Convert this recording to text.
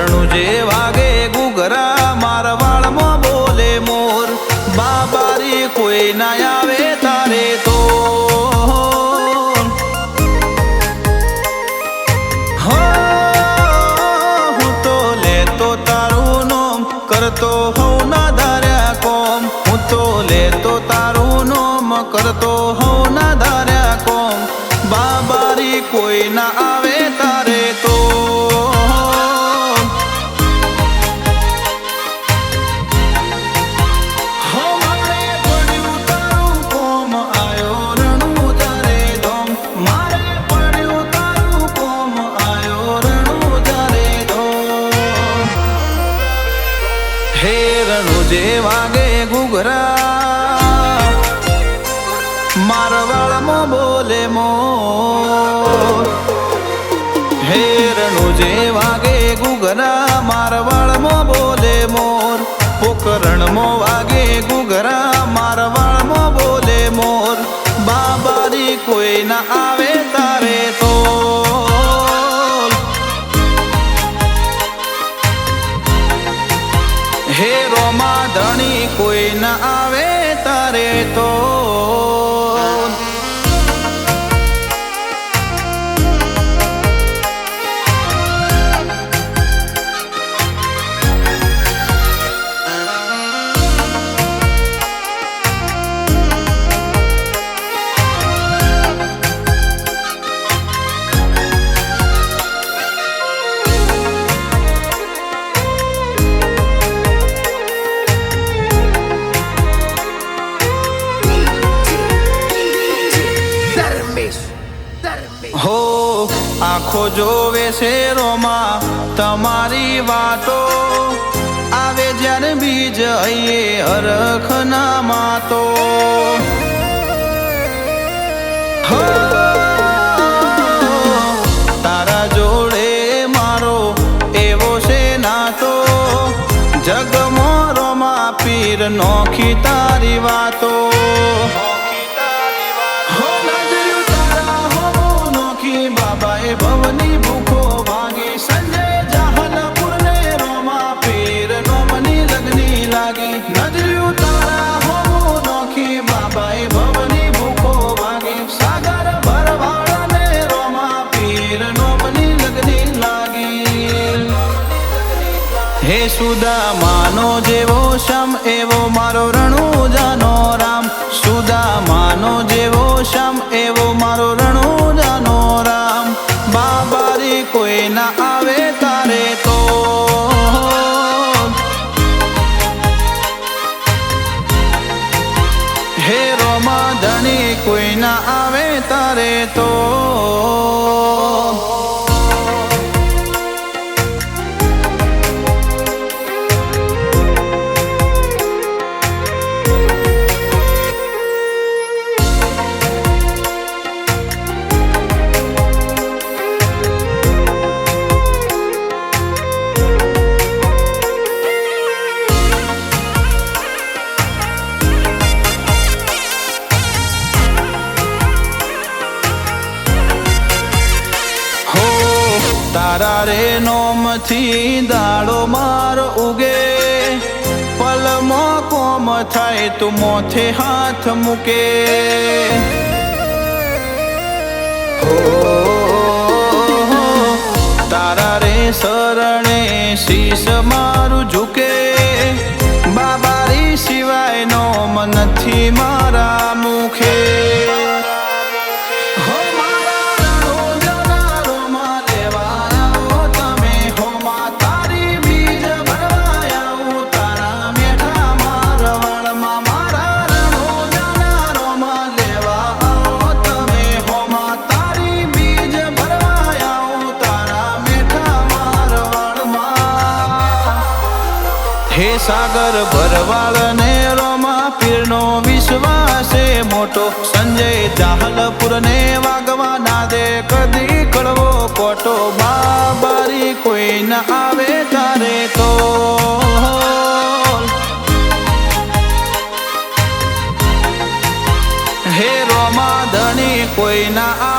રણુજે વાગે ગુગરા મારવાડમાં બોલે મોર બાબારી કોઈ ના આવે તારે તો હું તો લેતો તારું નોમ કરતો હોઉં ના ધાર્યા કોમ હું તો લેતો તારું નોમ કરતો હોઉં ના ધાર્યા કોમ બાબારી કોઈ ના આવે તારે તો હે રણુજે વાગે ગુગરા મારવાડમાં બોલે મોર હે રણુજે વાગે ગુગરા મારવાડમાં બોલે મોર પોકરણમાં વાગે ગુગરા મારવાડમાં બોલે મોર બાબારી કોઈ ના આવે તારે તો હે રોમા ધણી કોઈ ના આવે તારે તો હો આંખો જોવે છે રોમા તમારી વાતો આવે જ્યારે બીજ હૈયે હરખ ના માતો તારા જોડે મારો એવો છે નાતો જગમાં રોમા પીર નોખી તારી વાતો ભવની ભૂખો ભાગી સંજય જાહલપુર ને રોમા પીર નોમની લગની લાગી નજર્યું તારા હોમો નોખી બાબાએ ભવની ભૂખો ભાગી સાગર ભરવાડ ને રોમા પીર નોમની લગની લાગી હે સુદામાનો જેવો શ્યામ એવો મારો રણુજાનો રામ સુદામાનો જેવો શ્યામ એવો મારો રણુજાનો રામ બાબારી કોઈ ના આવે તારે તો હે રોમા ધણી કોઈ ના આવે તારે તો તારા રે નોમથી દાડો માર ઉગે પલમાં કોમ થાય તું મોથે હાથ મૂકે તારા રે શરણે શીશ મારું ઝૂકે બાબારી સિવાય નોમ નથી મારા મુખે હે સાગર ભરવાડ ને રોમા પીરનો વિશ્વાસ મોટો સંજય જાહલપુર ને વાગવા ના દે કદી કડવો કોટો બાબારી કોઈ ના આવે તારે તો હે રોમા ધણી કોઈ ના